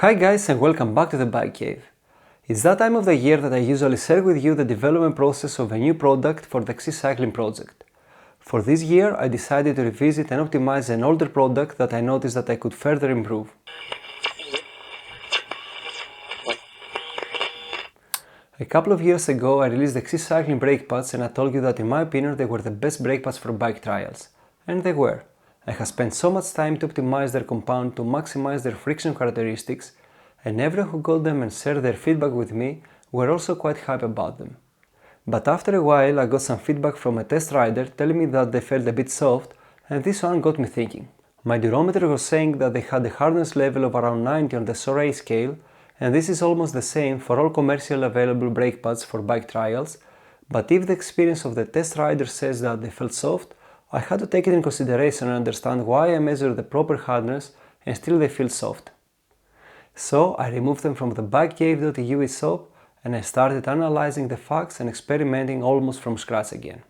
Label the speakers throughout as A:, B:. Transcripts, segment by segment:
A: Hi guys and welcome back to the Bike Cave. It's that time of the year that I usually share with you the development process of a new product for the Redesigning project. For this year I decided to revisit and optimize an older product that I noticed that I could further improve. A couple of years ago I released the Redesigning brake pads and I told you that in my opinion they were the best brake pads for bike trials. And they were. I have spent so much time to optimize their compound to maximize their friction characteristics, and everyone who got them and shared their feedback with me were also quite happy about them. But after a while I got some feedback from a test rider telling me that they felt a bit soft, and this one got me thinking. My durometer was saying that they had a hardness level of around 90 on the SORA scale, and this is almost the same for all commercially available brake pads for bike trials, but if the experience of the test rider says that they felt soft, I had to take it in consideration and understand why I measured the proper hardness and still they feel soft. So I removed them from the bikecave.eu eshop and I started analyzing the facts and experimenting almost from scratch again.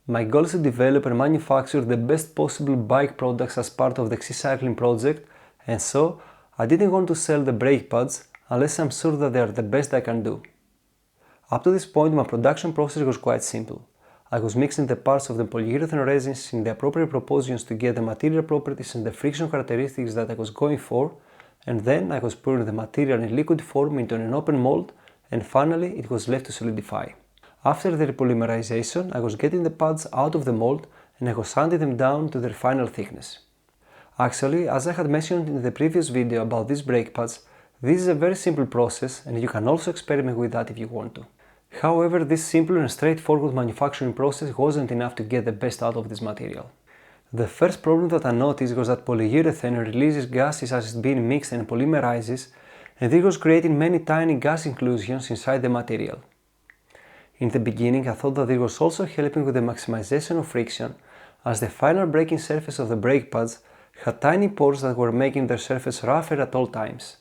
A: My goal is to develop and manufacture the best possible bike products as part of the Redesigning project, and so I didn't want to sell the brake pads unless I'm sure that they are the best I can do. Up to this point my production process was quite simple. I was mixing the parts of the polyurethane resins in the appropriate proportions to get the material properties and the friction characteristics that I was going for, and then I was pouring the material in liquid form into an open mold, and finally it was left to solidify. After the repolymerization I was getting the pads out of the mold and I was sanding them down to their final thickness. Actually, as I had mentioned in the previous video about these brake pads, this is a very simple process and you can also experiment with that if you want to. However, this simple and straightforward manufacturing process wasn't enough to get the best out of this material. The first problem that I noticed was that polyurethane releases gases as it's being mixed and polymerizes, and this was creating many tiny gas inclusions inside the material. In the beginning I thought that this was also helping with the maximization of friction, as the final braking surface of the brake pads had tiny pores that were making their surface rougher at all times.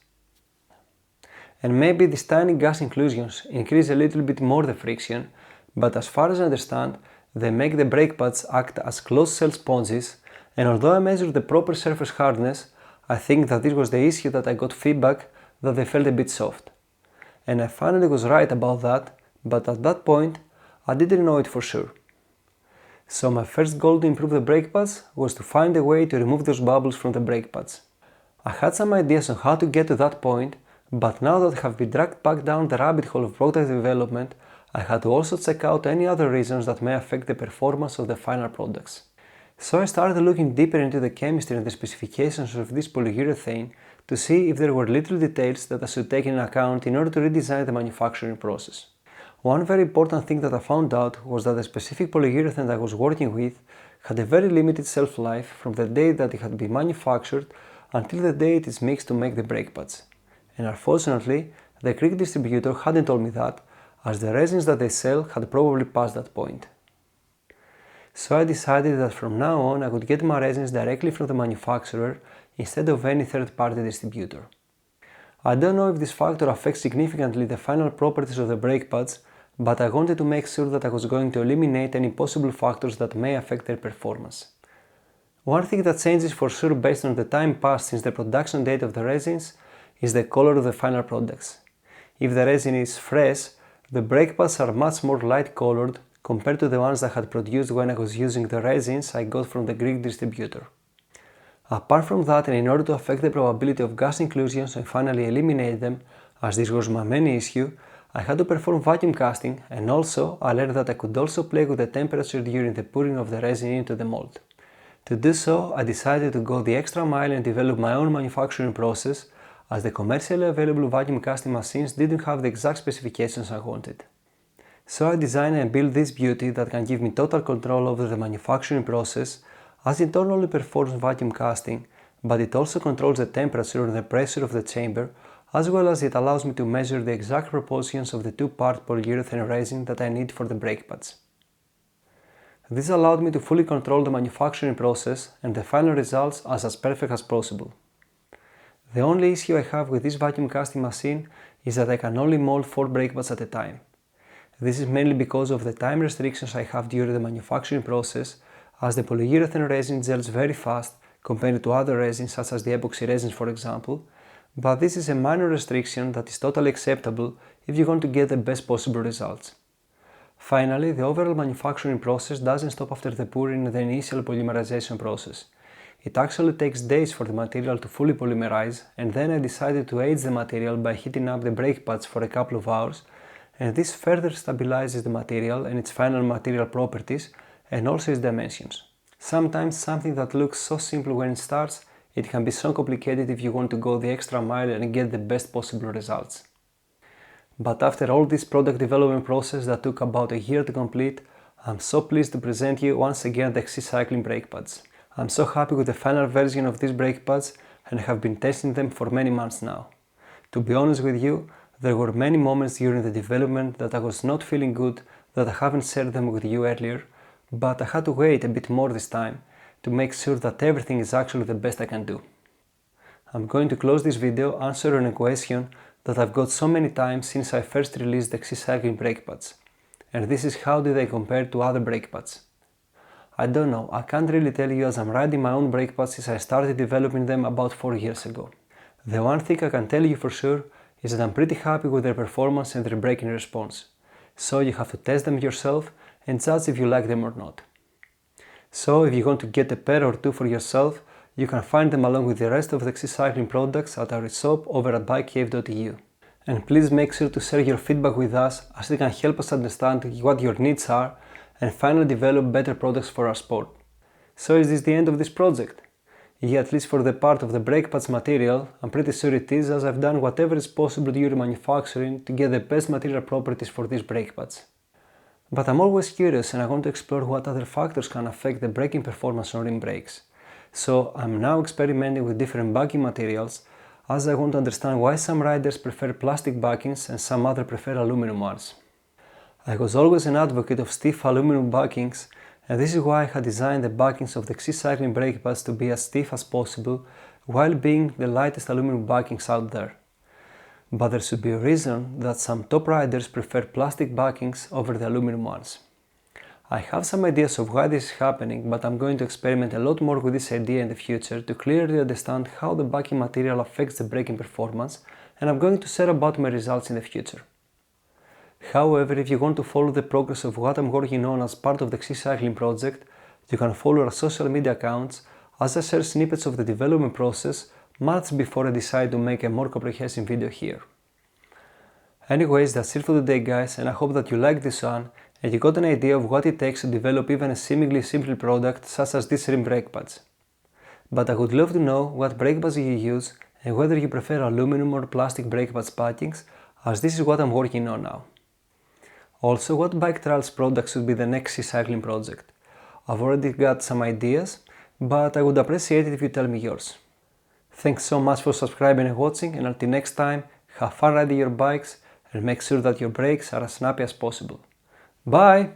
A: And maybe these tiny gas inclusions increase a little bit more the friction, but as far as I understand, they make the brake pads act as closed cell sponges, and although I measured the proper surface hardness, I think that this was the issue that I got feedback that they felt a bit soft. And I finally was right about that, but at that point, I didn't know it for sure. So my first goal to improve the brake pads was to find a way to remove those bubbles from the brake pads. I had some ideas on how to get to that point, but now that I have been dragged back down the rabbit hole of product development, I had to also check out any other reasons that may affect the performance of the final products. So I started looking deeper into the chemistry and the specifications of this polyurethane to see if there were little details that I should take into account in order to redesign the manufacturing process. One very important thing that I found out was that the specific polyurethane that I was working with had a very limited shelf life from the day that it had been manufactured until the day it is mixed to make the brake pads. And unfortunately, the Greek distributor hadn't told me that, as the resins that they sell had probably passed that point. So I decided that from now on I would get my resins directly from the manufacturer instead of any third-party distributor. I don't know if this factor affects significantly the final properties of the brake pads, but I wanted to make sure that I was going to eliminate any possible factors that may affect their performance. One thing that changes for sure based on the time passed since the production date of the resins is the color of the final products. If the resin is fresh, the brake pads are much more light colored compared to the ones I had produced when I was using the resins I got from the Greek distributor. Apart from that, and in order to affect the probability of gas inclusions and finally eliminate them, as this was my main issue, I had to perform vacuum casting, and also I learned that I could also play with the temperature during the pouring of the resin into the mold. To do so, I decided to go the extra mile and develop my own manufacturing process, as the commercially available vacuum casting machines didn't have the exact specifications I wanted. So I designed and built this beauty that can give me total control over the manufacturing process, as it not only performs vacuum casting, but it also controls the temperature and the pressure of the chamber, as well as it allows me to measure the exact proportions of the two-part polyurethane resin that I need for the brake pads. This allowed me to fully control the manufacturing process and the final results as perfect as possible. The only issue I have with this vacuum casting machine is that I can only mold 4 brake pads at a time. This is mainly because of the time restrictions I have during the manufacturing process, as the polyurethane resin gels very fast compared to other resins such as the epoxy resins for example, But this is a minor restriction that is totally acceptable if you want to get the best possible results. Finally, the overall manufacturing process doesn't stop after the pouring and the initial polymerization process. It actually takes days for the material to fully polymerize, and then I decided to age the material by heating up the brake pads for a couple of hours, and this further stabilizes the material and its final material properties and also its dimensions. Sometimes something that looks so simple when it starts, it can be so complicated if you want to go the extra mile and get the best possible results. But after all this product development process that took about a year to complete, I'm so pleased to present you once again the XC-Cycling brake pads. I'm so happy with the final version of these brake pads and have been testing them for many months now. To be honest with you, there were many moments during the development that I was not feeling good, that I haven't shared them with you earlier, but I had to wait a bit more this time to make sure that everything is actually the best I can do. I'm going to close this video answering a question that I've got so many times since I first released the XC-Cycling brake pads, and this is: how do they compare to other brake pads? I don't know, I can't really tell you as I'm riding my own brake pads since I started developing them about 4 years ago. The one thing I can tell you for sure is that I'm pretty happy with their performance and their braking response. So you have to test them yourself and judge if you like them or not. So if you want to get a pair or two for yourself, you can find them along with the rest of the XC-Cycling products at our shop over at bikecave.eu. And please make sure to share your feedback with us, as it can help us understand what your needs are and finally develop better products for our sport. So is this the end of this project? Yeah, at least for the part of the brake pads material, I'm pretty sure it is, as I've done whatever is possible during manufacturing to get the best material properties for these brake pads. But I'm always curious and I want to explore what other factors can affect the braking performance on rim brakes. So I'm now experimenting with different backing materials, as I want to understand why some riders prefer plastic backings and some others prefer aluminum ones. I was always an advocate of stiff aluminum backings, and this is why I had designed the backings of the XC-Cycling brake pads to be as stiff as possible while being the lightest aluminum backings out there. But there should be a reason that some top riders prefer plastic backings over the aluminum ones. I have some ideas of why this is happening, but I'm going to experiment a lot more with this idea in the future to clearly understand how the backing material affects the braking performance, and I'm going to share about my results in the future. However, if you want to follow the progress of what I'm working on as part of the XC-Cycling project, you can follow our social media accounts, as I share snippets of the development process months before I decide to make a more comprehensive video here. Anyways, that's it for today guys, and I hope that you liked this one and you got an idea of what it takes to develop even a seemingly simple product such as these rim brake pads. But I would love to know what brake pads you use and whether you prefer aluminum or plastic brake pads backings, as this is what I'm working on now. Also, what bike trials product should be the next XC-Cycling project? I've already got some ideas, but I would appreciate it if you tell me yours. Thanks so much for subscribing and watching, and until next time, have fun riding your bikes and make sure that your brakes are as snappy as possible. Bye!